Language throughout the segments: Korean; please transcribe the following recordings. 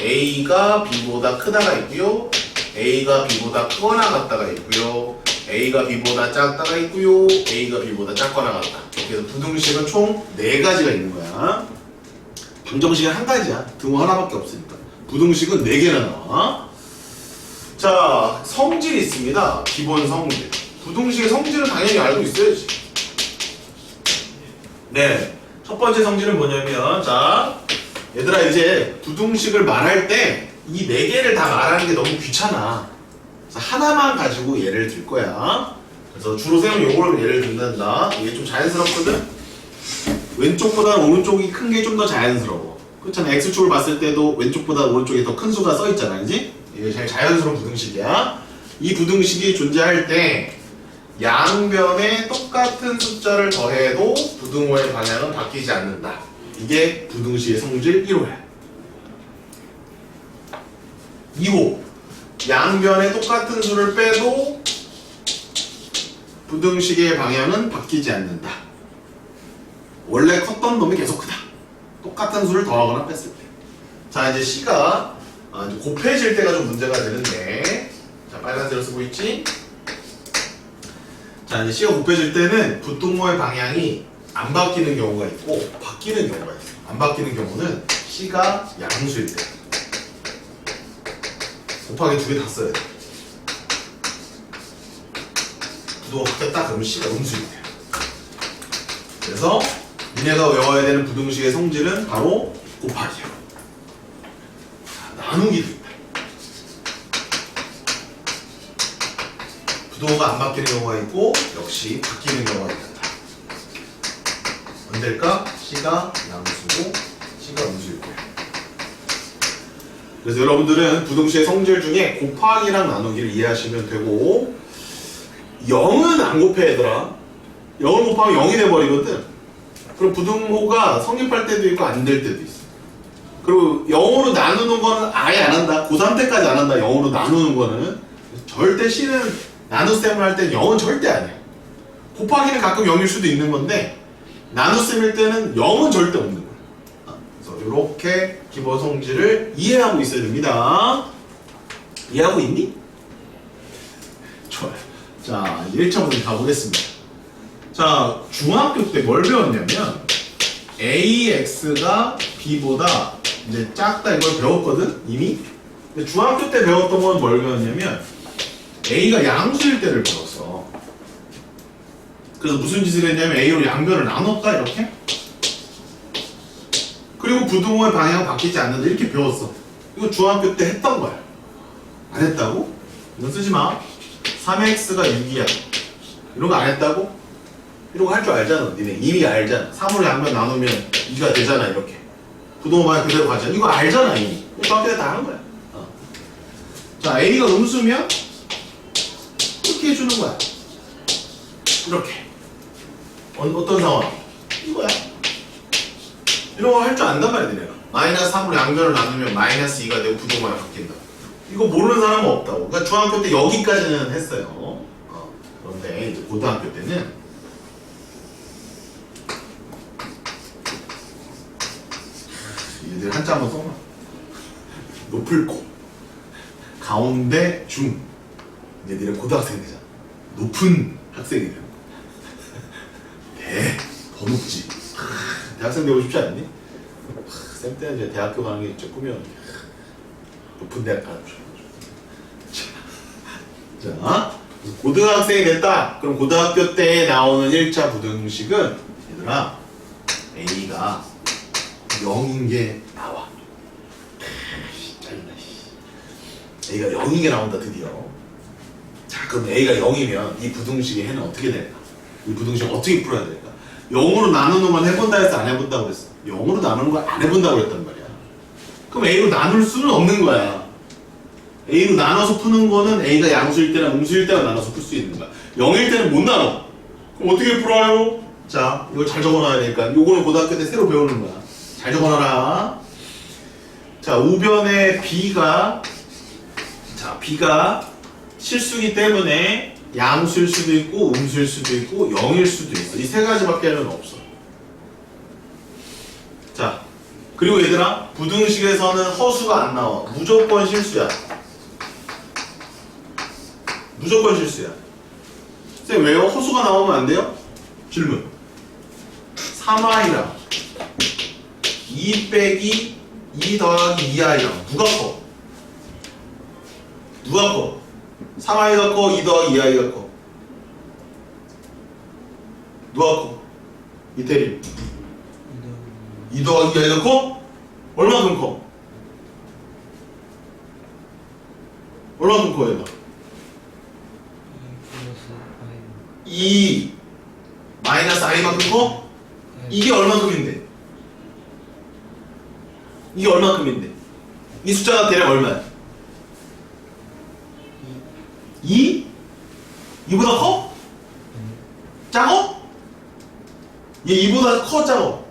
A가 B보다 크다가 있고요. A가 B보다 크거나 같다가 있고요. A가 B보다 작다가 있고요. A가 B보다 작거나 같다. 이렇게 해서 부등식은 총 4가지가 있는 거야. 방정식은 한 가지야. 등호 하나밖에 없으니까. 부등식은 4개나 나와. 자, 성질이 있습니다. 기본 성질. 부등식의 성질은 당연히 알고 있어야지. 네. 첫 번째 성질은 뭐냐면, 자, 얘들아, 이제 부등식을 말할 때 이 4개를 다 말하는 게 너무 귀찮아. 그래서 하나만 가지고 예를 들 거야. 그래서 주로 쌤은 요거를 예를 든단다. 이게 좀 자연스럽거든? 왼쪽보다 오른쪽이 큰 게 좀 더 자연스러워. 그렇잖아. X축을 봤을 때도 왼쪽보다 오른쪽에 더 큰 수가 써 있잖아. 그지? 이게 제일 자연스러운 부등식이야. 이 부등식이 존재할 때 양변에 똑같은 숫자를 더해도 부등호의 방향은 바뀌지 않는다. 이게 부등식의 성질 1호야. 2호. 양변에 똑같은 수를 빼도 부등식의 방향은 바뀌지 않는다. 원래 컸던 놈이 계속 크다. 똑같은 수를 더하거나 뺐을 때. 자, 이제 C가 이제 곱해질 때가 좀 문제가 되는데, 자, 빨간색을 쓰고 있지? 자, 이제 C가 곱해질 때는 부등호의 방향이 안 바뀌는 경우가 있고 바뀌는 경우가 있어. 안 바뀌는 경우는 C가 양수일 때. 곱하기 2개 다 써야 돼. 부등호가 바뀌었다 그러면 C가 음수일 때. 그래서 니네가 외워야 되는 부등식의 성질은 바로 곱하기야. 나누기도 있다. 부등호가 안 바뀌는 경우가 있고 역시 바뀌는 경우가 있다. 언제일까? C가 양수고 C가 음수일 거야. 그래서 여러분들은 부등식의 성질 중에 곱하기랑 나누기를 이해하시면 되고 0은 안 곱해 얘들아. 0을 곱하면 0이 돼버리거든. 그럼 부등호가 성립할 때도 있고 안 될 때도 있어. 그리고 0으로 나누는 거는 아예 안 한다. 고3 때까지 안 한다. 0으로 나누는 거는. 절대 C는 나눗셈을 할 때는 0은 절대 아니야. 곱하기는 가끔 0일 수도 있는 건데 나눗셈일 때는 0은 절대 없는 거야. 그래서 이렇게 기본 성질을 이해하고 있어야 됩니다. 이해하고 있니? 좋아요. 자, 이제 1차 문제 가보겠습니다. 자, 중학교 때 뭘 배웠냐면 AX가 B보다 이제 작다 이걸 배웠거든? 이미? 근데 중학교 때 배웠던 건 뭘 배웠냐면 A가 양수일 때를 배웠어. 그래서 무슨 짓을 했냐면 A로 양변을 나눴다 이렇게. 그리고 부등호의 방향은 바뀌지 않는다 이렇게 배웠어. 이거 중학교 때 했던 거야. 안 했다고? 이건 쓰지 마. 3x가 6이야. 이런 거 안 했다고? 이런 거 할 줄 알잖아. 니네 이미 알잖아. 3으로 양변 나누면 2가 되잖아 이렇게. 부등호 방향 그대로 가잖아. 이거 알잖아 이미. 중학교 때 다 하는 거야. 자, A가 음수면 이렇게 해주는 거야. 이렇게. 어떤 상황? 이거야. 이런 거 할 줄 안단 말이야, 니네가. 마이너스 3으로 양변을 나누면 마이너스 2가 되고 부등호가 바뀐다. 이거 모르는 사람은 없다고. 그러니까 중학교 때 여기까지는 했어요. 그런데 이제 고등학교 때는 얘들 한자 한번 써봐. 높을 고 가운데 중. 이제 니네 고등학생 되잖아. 높은 학생이 되는 거야. 더 높지. 대학생 되고 싶지 않니? 쌤 때는 이제 대학교 가는 게 진짜 꿈이었는데 높은 대학 가는 줄. 자, 고등학생이 됐다. 그럼 고등학교 때 나오는 1차 부등식은 얘들아 A가 0인 게 나와. 짜증나. A가 0인 게 나온다 드디어. 자, 그럼 A가 0이면 이 부등식의 해는 어떻게 될까? 이 부등식 어떻게 풀어야 될까? 0으로 나누는 건 해본다 해서 안 해본다고 그랬어. 0으로 나누는 건 안 해본다고 그랬단 말이야. 그럼 A로 나눌 수는 없는 거야. A로 나눠서 푸는 거는 A가 양수일 때나 음수일 때만 나눠서 풀 수 있는 거야. 0일 때는 못 나눠. 그럼 어떻게 풀어요? 자, 이걸 잘 적어놔야 되니까. 요거는 고등학교 때 새로 배우는 거야. 잘 적어놔라. 자, 우변에 B가 실수기 때문에 양수일 수도 있고 음수일 수도 있고 0일 수도 있어. 이 세 가지밖에는 없어. 자, 그리고 얘들아, 부등식에서는 허수가 안 나와. 무조건 실수야. 무조건 실수야. 쌤 왜요? 허수가 나오면 안 돼요? 질문. 3i랑 2 빼기 2 더하기 2i랑 누가 커? 누가 커? 3i가 커? 2 더하기 2i가 커? 누가 커? 이태리 2 더하기 2i가 커? 얼마큼 커? 얼마큼 커 얘가? 2 마이너스 i만큼 커? 이게 얼마큼인데? 이게 얼마큼인데? 이 숫자가 대략 얼마야? 2? 이보다 커? 작어? 얘 이보다 커 작어?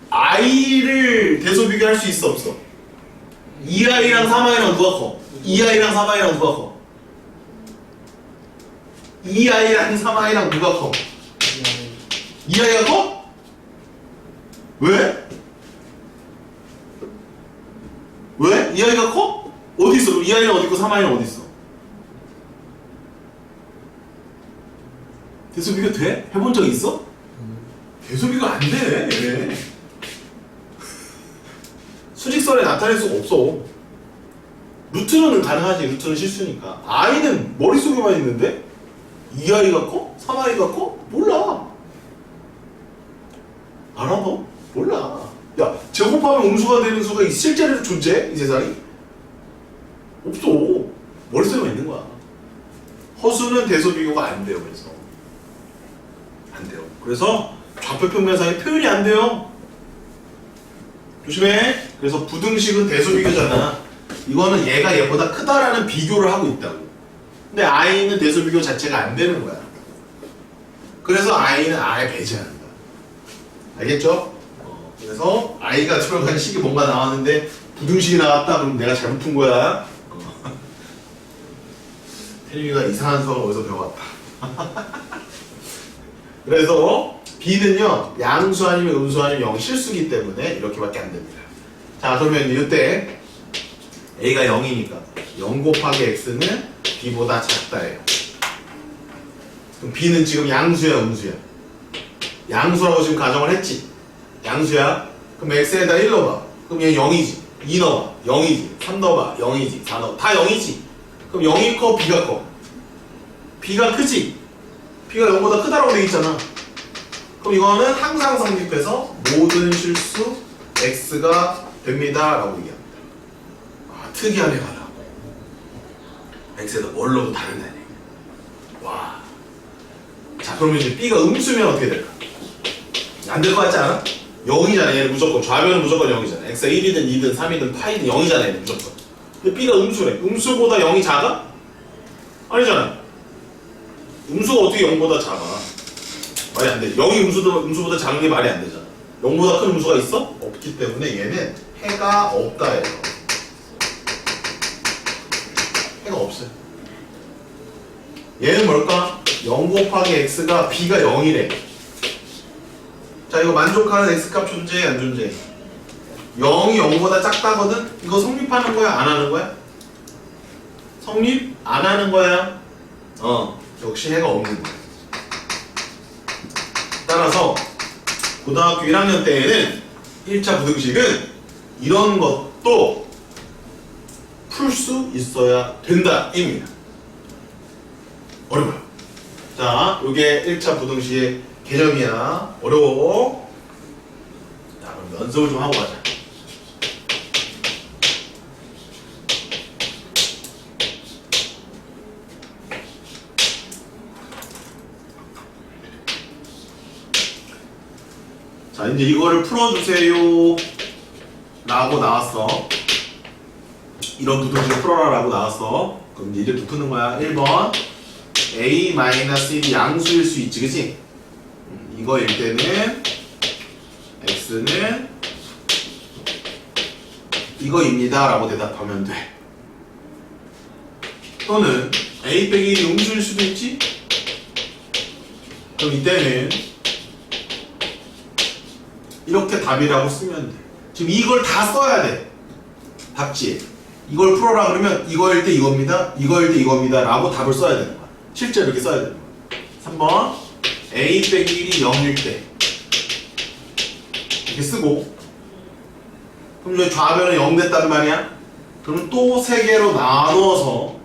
i를 대소 비교할 수 있어 없어? 2i랑 3i랑 누가 커? 2i랑 3i랑 누가 커? 2i랑 3i랑 누가 커? 2i가 커? 왜? 왜? 2i가 커? 어디 있어? 2i는 어디 있고 3i는 어디 있어? 대소 비교 돼? 해본 적 있어? 대소 비교 안 돼. 얘네. 수직선에 나타낼 수가 없어. 루트는 가능하지. 루트는 실수니까. i는 머릿속에만 있는데 2i가 커? 3i가 커? 몰라. 알아 너? 몰라. 야, 제곱하면 음수가 되는 수가 실제로 존재해? 이 세상에? 없어. 머릿속에만 있는 거야. 허수는 대소 비교가 안 돼요. 그래서 안 돼요. 그래서 좌표 평면상의 표현이 안 돼요. 조심해. 그래서 부등식은 대소 비교잖아. 이거는 얘가 얘보다 크다라는 비교를 하고 있다고. 근데 i는 대소 비교 자체가 안 되는 거야. 그래서 i는 아예 배제한다. 알겠죠? 그래서 i가 들어간 식이 뭔가 나왔는데 부등식이 나왔다 그럼 내가 잘못 푼 거야. 태림이가 이상한 수학을 어디서 배워왔다. 그래서 b는요 양수 아니면 음수 아니면 0 실수기 때문에 이렇게밖에 안 됩니다. 자 그러면 이때 a가 0이니까 0 곱하기 x는 b보다 작다예요. 그럼 b는 지금 양수야 음수야? 양수라고 지금 가정을 했지. 양수야. 그럼 x에다 1 넣어봐. 그럼 얘 0이지. 2 넣어봐. 0이지. 3 넣어봐. 0이지. 4 넣어봐. 다 0이지. 그럼 0이 커? b가 커? b가 크지? b가 0보다 크다라고 되어 있잖아. 그럼 이거는 항상 성립해서 모든 실수 x가 됩니다 라고 얘기합니다. 아, 특이한 애가 나고 x에다 뭘 넣어도 다른다는 얘기야. 와. 자 그러면 이제 b가 음수면 어떻게 될까? 안 될 것 같지 않아? 0이잖아. 얘는 무조건 좌변은 무조건 0이잖아. x가 1이든 2든 3이든 파이든 0이잖아. 얘는 무조건. 근데 b가 음수래. 음수보다 0이 작아? 아니잖아. 음수가 어떻게 0보다 작아? 말이 안 돼. 0이 음수보다 작은 게 말이 안 되잖아. 0보다 큰 음수가 있어? 없기 때문에 얘는 해가 없다예요. 해가 없어요. 얘는 뭘까? 0 곱하기 x가 b가 0이래. 자 이거 만족하는 x값 존재해 안 존재해? 0이 0보다 작다거든? 이거 성립하는 거야 안 하는 거야? 성립 안 하는 거야? 역시 해가 없는 거야. 따라서 고등학교 1학년 때에는 1차 부등식은 이런 것도 풀 수 있어야 된다 입니다. 어려워요. 자 요게 1차 부등식의 개념이야. 어려워. 자 그럼 연습을 좀 하고 가자. 자 이제 이거를 풀어주세요 라고 나왔어. 이런 부등식을 풀어라 라고 나왔어. 그럼 이제 이렇게 푸는 거야. 1번 a-1이 양수일 수 있지 그치? 이거일 때는 x는 이거입니다 라고 대답하면 돼. 또는 a 빼기 1이 음수일 수도 있지? 그럼 이때는 이렇게 답이라고 쓰면 돼. 지금 이걸 다 써야 돼. 답지에. 이걸 풀어라 그러면 이거일 때 이겁니다. 이거일 때 이겁니다. 라고 답을 써야 되는 거야. 실제로 이렇게 써야 되는 거야. 3번 a 빼기 1이 0일 때 이렇게 쓰고 그럼 여기 좌변은 0 됐단 말이야. 그럼 또 3개로 나눠서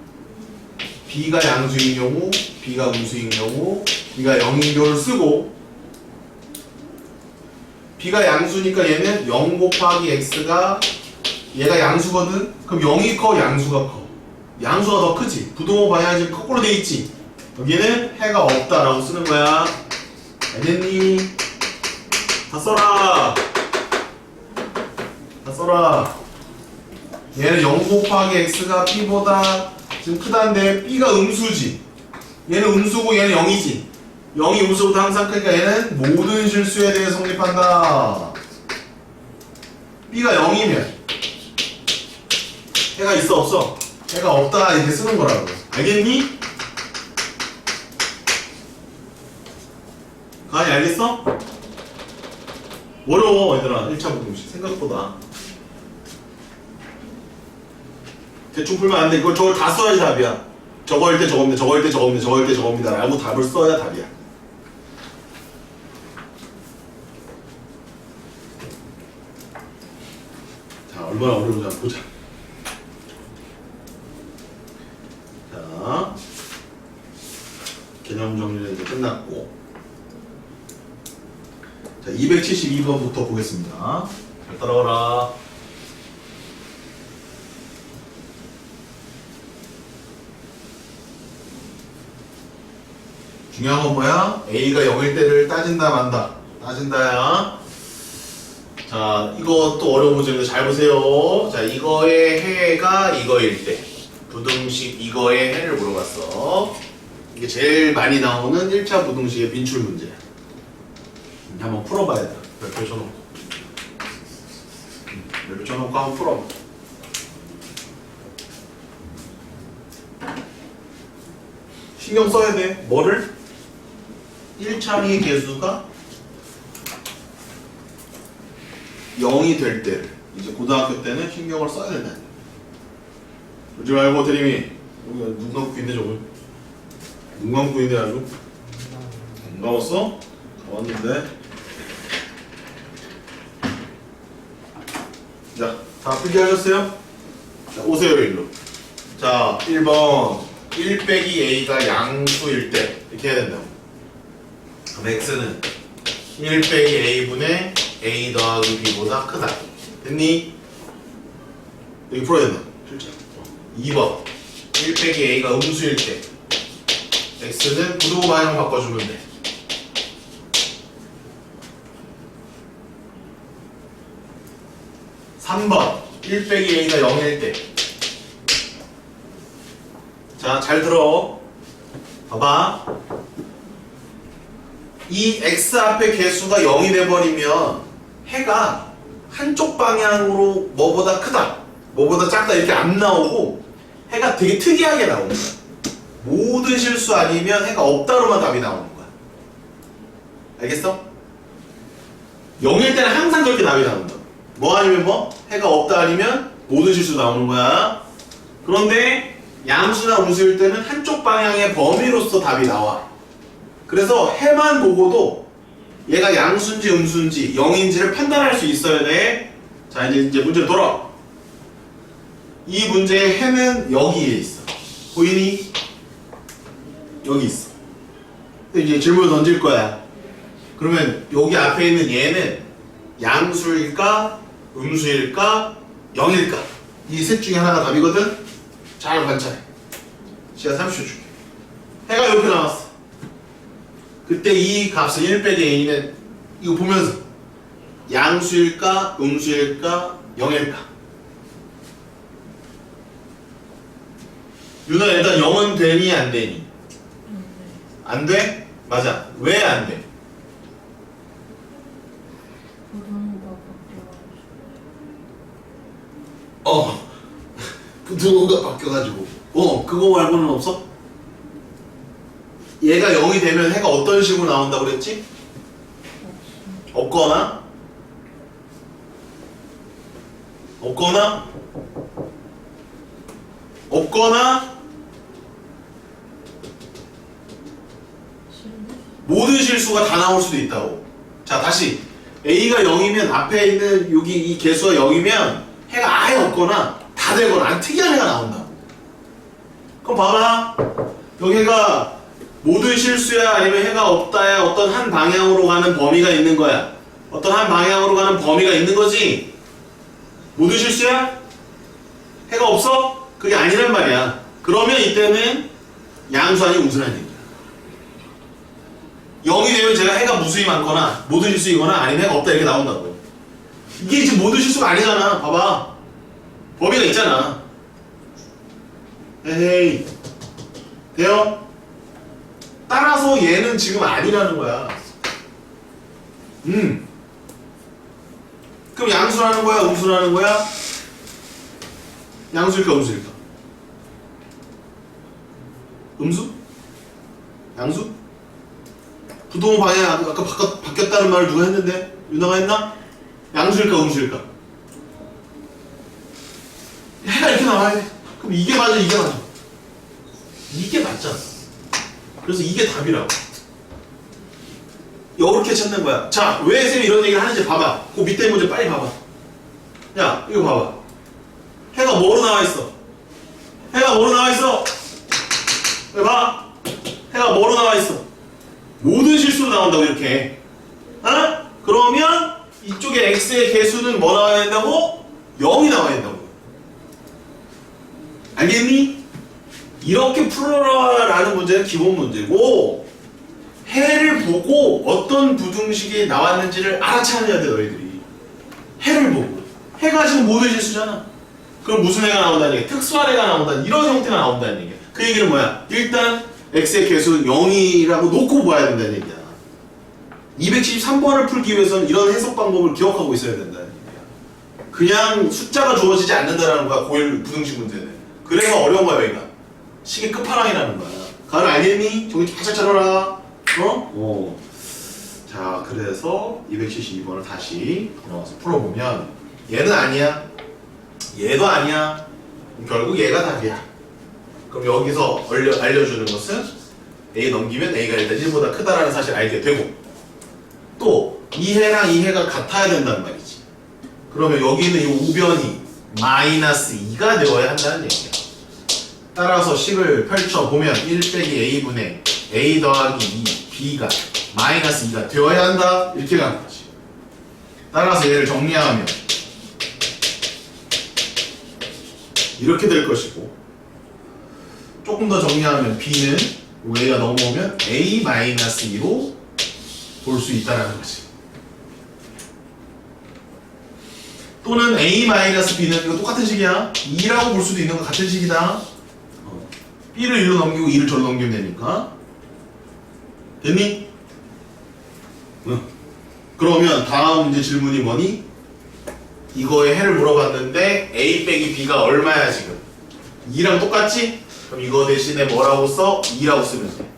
b가 양수인 경우, b가 음수인 경우, b가 0인 경우를 쓰고 b가 양수니까 얘는 0 곱하기 x가 얘가 양수거든? 그럼 0이 커, 양수가 커? 양수가 더 크지? 부동호 방향이 지금 거꾸로 돼 있지? 여기는 해가 없다라고 쓰는 거야. 알겠니? 다 써라. 다 써라. 얘는 0 곱하기 x가 b보다 지금 크다는데 b가 음수지. 얘는 음수고 얘는 0이지. 0이 음수보다 항상 크니까 얘는 모든 실수에 대해 성립한다. b가 0이면 해가 있어 없어? 해가 없다 이렇게 쓰는 거라고. 알겠니? 가은이 알겠어? 어려워 얘들아. 1차 부등식 생각보다 대충 풀면 안 돼. 이걸 저걸 다 써야지 답이야. 저거일 때 저겁니다. 저거일 때 저겁니다. 저거일 때 저겁니다 라고 답을 써야 답이야. 자, 얼마나 어려운지 한번 보자. 자, 개념 정리는 이제 끝났고, 자, 272번부터 보겠습니다. 잘 따라와라. 중요한 건 뭐야? A가 0일 때를 따진다 만다. 따진다야. 자, 이것도 어려운 문제인데 잘 보세요. 자, 이거의 해가 이거일 때 부등식 이거의 해를 물어봤어. 이게 제일 많이 나오는 1차 부등식의 빈출 문제야. 한번 풀어봐야 돼. 별표 쳐놓고. 별표 쳐놓고 한번 풀어봐. 신경 써야 돼. 뭐를? 1차의 개수가 0이 될 때를 이제 고등학교 때는 신경을 써야 된다. 그러지 말고 대림이 눈 감고 있네 저거. 눈 감고 있네 아주. 안 감았어? 감았는데. 자, 다 풀기 하셨어요? 자, 오세요 일로. 자, 1번 1 빼기 a가 양수일 때 이렇게 해야 된다고. 그럼 x는 1 빼기 a분의 a 더하기 b보다 크다. 됐니? 여기 풀어야 된다. 실제. 2번 1 빼기 a가 음수일 때 x는 부등호 방향을 바꿔주면 돼. 3번 1 빼기 a가 0일 때. 자, 잘 들어. 봐봐. 이 x 앞에 개수가 0이 돼버리면 해가 한쪽 방향으로 뭐보다 크다, 뭐보다 작다 이렇게 안 나오고 해가 되게 특이하게 나오는 거야. 모든 실수 아니면 해가 없다로만 답이 나오는 거야. 알겠어? 0일 때는 항상 그렇게 답이 나온다. 뭐 아니면 뭐? 해가 없다 아니면 모든 실수 나오는 거야. 그런데 양수나 음수일 때는 한쪽 방향의 범위로서 답이 나와. 그래서 해만 보고도 얘가 양수인지 음수인지 0인지를 판단할 수 있어야 돼. 자, 이제 문제로 돌아와. 이 문제의 해는 여기에 있어. 보이니? 여기 있어. 근데 이제 질문을 던질 거야. 그러면 여기 앞에 있는 얘는 양수일까? 음수일까? 0일까? 이 셋 중에 하나가 답이거든? 잘 관찰해. 시간 30초 줄게. 해가 이렇게 나왔어. 그때 이 값은 1 빼기 a는 이거 보면서 양수일까? 음수일까? 0일까? 유나 일단 0은 되니 안 되니? 안 돼? 맞아. 왜 안 돼? 부등호가 바뀌어가지고. 그거 말고는 없어? 얘가 0이 되면 해가 어떤 식으로 나온다고 그랬지? 없거나 없거나 없거나 모든 실수가 다 나올 수도 있다고. 자, 다시 A가 0이면 앞에 있는 여기 이 개수가 0이면 해가 아예 없거나 다 되거나 아주 특이한 해가 나온다고. 그럼 봐봐, 여기가 모든 실수야 아니면 해가 없다야, 어떤 한 방향으로 가는 범위가 있는 거야. 어떤 한 방향으로 가는 범위가 있는 거지. 모든 실수야? 해가 없어? 그게 아니란 말이야. 그러면 이때는 양수 아니면 음수라는 얘기야. 0이 되면 제가 해가 무수히 많거나 모든 실수이거나 아니면 해가 없다 이렇게 나온다고. 이게 지금 모든 실수가 아니잖아. 봐봐, 범위가 있잖아. 에헤이, 돼요? 따라서 얘는 지금 아니라는 거야. 그럼 양수라는 거야, 음수라는 거야? 양수일까, 음수일까? 음수? 양수? 부동 방향 아까 바뀌었다는 말을 누가 했는데? 윤아가 했나? 양수일까, 음수일까? 해가 이렇게 나와야 돼. 그럼 이게 맞아, 이게 맞아. 이게 맞잖아. 그래서 이게 답이라고. 이렇게 찾는 거야. 자, 왜 쌤이 이런 얘기를 하는지 봐봐. 그 밑에 문제 빨리 봐봐. 야, 이거 봐봐. 해가 뭐로 나와 있어? 해가 뭐로 나와 있어? 왜 봐? 해가 뭐로 나와 있어? 모든 실수로 나온다고, 이렇게. 어? 그러면 이쪽에 x의 개수는 뭐 나와야 된다고? 0이 나와야 된다고. 알겠니? 이렇게 풀어라라는 문제는 기본 문제고, 해를 보고 어떤 부등식이 나왔는지를 알아차려야 돼, 너희들이. 해를 보고. 해가 지금 모든 실수잖아. 그럼 무슨 해가 나온다는 얘기야? 특수한 해가 나온다는, 이런 형태가 나온다는 얘기야. 그 얘기는 뭐야? 일단 x의 개수는 0이라고 놓고 봐야 된다는 얘기야. 273번을 풀기 위해서는 이런 해석 방법을 기억하고 있어야 된다는 얘기야. 그냥 숫자가 주어지지 않는다는 거야, 고1 부등식 문제는. 그래서 어려운 거야, 여기가. 식의 끝판왕이라는 거야. 가을 알겠니? 정신 바짝 차려라. 어? 자, 그래서 272번을 다시 나와서 풀어보면 얘는 아니야, 얘도 아니야, 결국 얘가 답이야. 그럼 여기서 알려주는 것은 A 넘기면 A가 일단 1보다 크다라는 사실을 알게 되고, 또 이 해랑 이 해가 같아야 된단 말이지. 그러면 여기 있는 이 우변이 마이너스 2가 되어야 한다는 얘기야. 따라서 식을 펼쳐보면 1 빼기 A분의 A 더하기 2 B가 마이너스 2가 되어야 한다, 이렇게 가는 거지. 따라서 얘를 정리하면 이렇게 될 것이고, 조금 더 정리하면 B는 A가 넘어오면 A-2로 볼 수 있다는 거지. 또는 A-B는 이거 똑같은 식이야. 2라고 볼 수도 있는 거 같은 식이다. B를 1로 넘기고 2를 절로 넘기면 되니까. 됐니? 응. 그러면 다음 이제 질문이 뭐니? 이거의 해를 물어봤는데 A 빼기 B가 얼마야 지금? 2랑 똑같지? 그럼 이거 대신에 뭐라고 써? 2라고 쓰면 돼.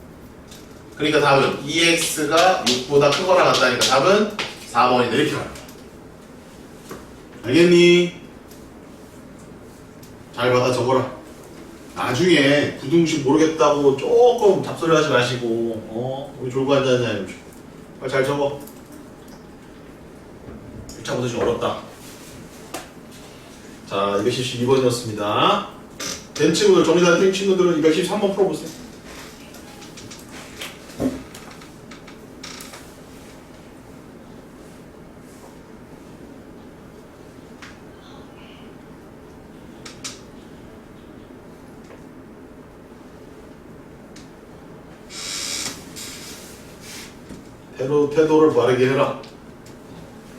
그러니까 답은 2x가 6보다 크거나 같다니까 답은 4번이다, 이렇게 가는 거야. 알겠니? 잘 받아 적어라. 나중에 부등식 모르겠다고 조금 잡소리 하지 마시고, 우리 졸고 앉았냐, 빨리 잘 적어. 1차부터 좀 어렵다. 자, 212번이었습니다. 된 친구들, 정리가 안 된 친구들은 213번 풀어보세요. 태도를 바르게 해라.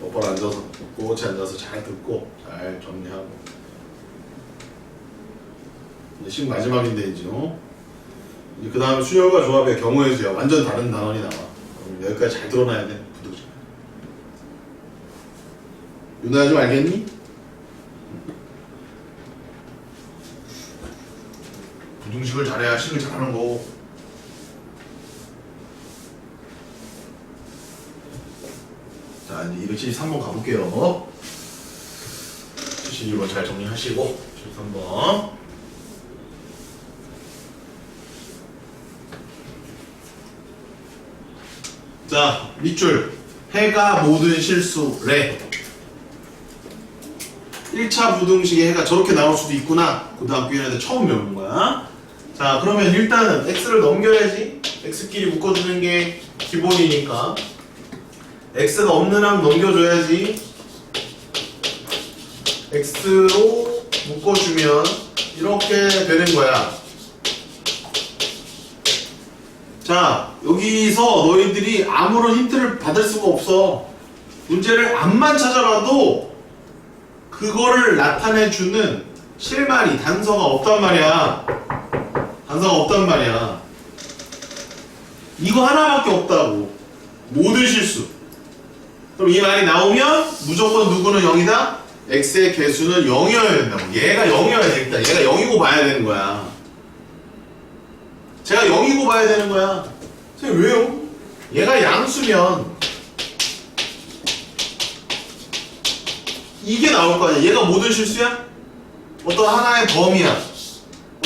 똑바로 앉아서, 꼿꼿이 앉아서 잘 듣고 잘 정리하고. 이제 식 마지막인데 이제 그 다음에 수열과 조합의 경우의 수야. 완전 다른 단원이 나와. 여기까지 잘 드러나야 돼, 부등식. 윤아야 좀 알겠니? 부등식을 잘해야 식을 잘하는 거고. 자, 이제 273번 가볼게요. 272번 잘 정리하시고 13번 자 밑줄 해가 모든 실수래 1차 부등식에 해가 저렇게 나올 수도 있구나 고등학교 1학년 때 처음 배우는 거야. 자 그러면 일단은 x를 넘겨야지. x끼리 묶어주는 게 기본이니까 x가 없는 항 넘겨줘야지. x로 묶어주면 이렇게 되는 거야. 자 여기서 너희들이 아무런 힌트를 받을 수가 없어. 문제를 앞만 찾아봐도 그거를 나타내주는 실마리 단서가 없단 말이야. 단서가 없단 말이야. 이거 하나밖에 없다고. 모든 실수. 그럼 이 말이 나오면 무조건 누구는 0이다? x의 개수는 0이어야 된다고. 얘가 0이어야 되겠다. 얘가 0이고 봐야 되는 거야. 제가 0이고 봐야 되는 거야. 선생님 왜요? 얘가 양수면 이게 나올 거 아니야. 얘가 모든 실수야? 어떤 하나의 범위야.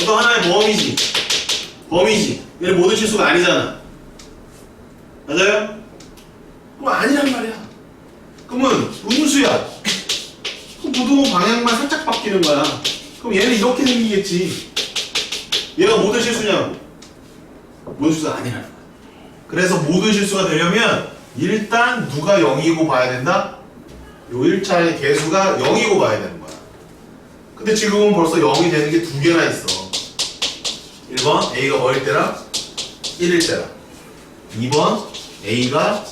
어떤 하나의 범위지. 범위지. 얘는 모든 실수가 아니잖아. 맞아요? 그럼 아니란 말이야. 그러면 음수야. 그럼 부등호 방향만 살짝 바뀌는 거야. 그럼 얘는 이렇게 생기겠지. 얘가 모든 실수냐고. 모든 실수가 아니라는 거야. 그래서 모든 실수가 되려면 일단 누가 0이고 봐야 된다? 요 1차의 개수가 0이고 봐야 되는 거야. 근데 지금은 벌써 0이 되는 게 두 개나 있어. 1번 A가 뭐일 때랑 1일 때랑 2번 A가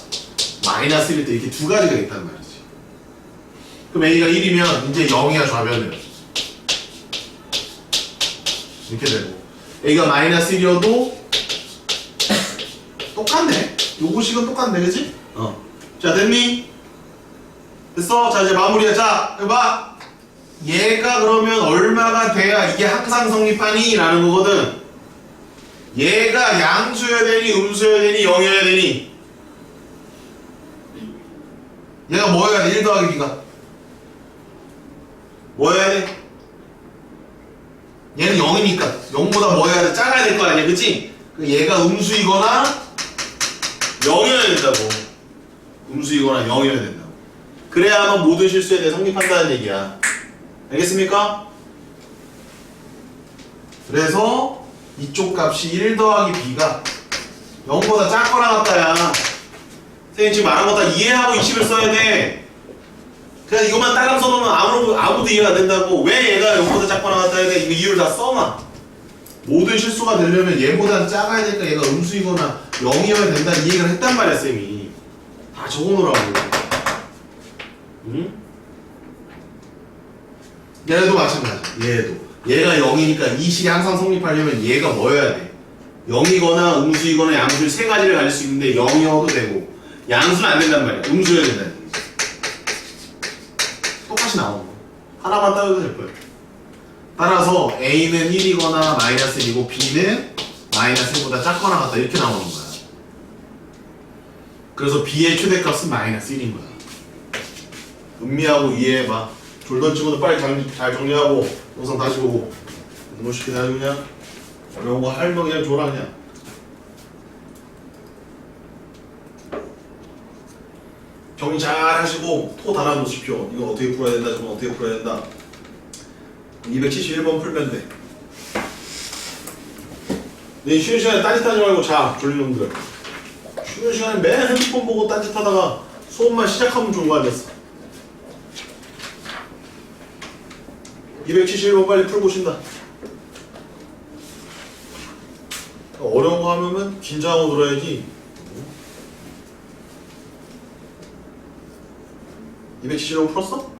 마이너스 1일 때 이렇게 두 가지가 있단 말이지. 그럼 A가 1이면 이제 0이야 좌변은. 이렇게 되고 A가 마이너스 1이어도 똑같네. 요거식은 똑같네 그치? 자 됐니? 됐어? 자 이제 마무리야. 자 봐. 얘가 그러면 얼마가 돼야 이게 항상 성립하니? 라는 거거든. 얘가 양수여야 되니 음수여야 되니 0이어야 되니? 얘가 뭐여야 돼? 1 더하기 b가 뭐여야 돼? 얘는 0이니까 0보다 뭐여야 돼? 작아야 될 거 아니야 그치? 얘가 음수이거나 0이어야 된다고. 음수이거나 0이어야 된다고. 그래야만 모든 실수에 대해 성립한다는 얘기야. 알겠습니까? 그래서 이쪽 값이 1 더하기 b가 0보다 작거나 같다야. 선생님 지금 말한 거 다 이해하고 20을 써야 돼. 그냥 이것만 따라 써놓으면 아무도 이해가 안 된다고. 왜 얘가 0보다 작거나 같다 해야 돼? 이거 이유를 다 써놔. 모든 실수가 되려면 얘보다 작아야 되니까 얘가 음수이거나 0이어야 된다 이 얘기를 했단 말이야 쌤이. 다 적어놓으라고. 응? 얘도 마찬가지. 얘가 0이니까 이 식이 항상 성립하려면 얘가 뭐여야 돼? 0이거나 음수이거나 양수를 세 가지를 가질 수 있는데 0이어도 되고 양수는 안 된단 말이야. 음수여야 된다는 얘기지. 똑같이 나오는 거. 하나만 따져도 될 거야. 따라서 A는 1이거나 마이너스 1이고 B는 마이너스 1보다 작거나 같다 이렇게 나오는 거야. 그래서 B의 최대값은 마이너스 1인 거야. 음미하고 이해해봐. 졸던 친구들 빨리 잘 정리하고 영상 다시 보고 뭐 시키나 그냥 어려운 거 할면 그냥 줘라 그냥. 정리 잘 하시고 토 달아놓으십시오. 이거 어떻게 풀어야 된다 저건 어떻게 풀어야 된다. 271번 풀면 돼. 내 쉬는 시간에 딴짓하지 말고 자 졸린 놈들. 쉬는 시간에 맨 핸드폰 보고 딴짓하다가 수업만 시작하면 좋은 거 아니었어. 271번 빨리 풀고 오신다. 어려운 거 하면은 긴장하고 들어야지. 271번 풀었어?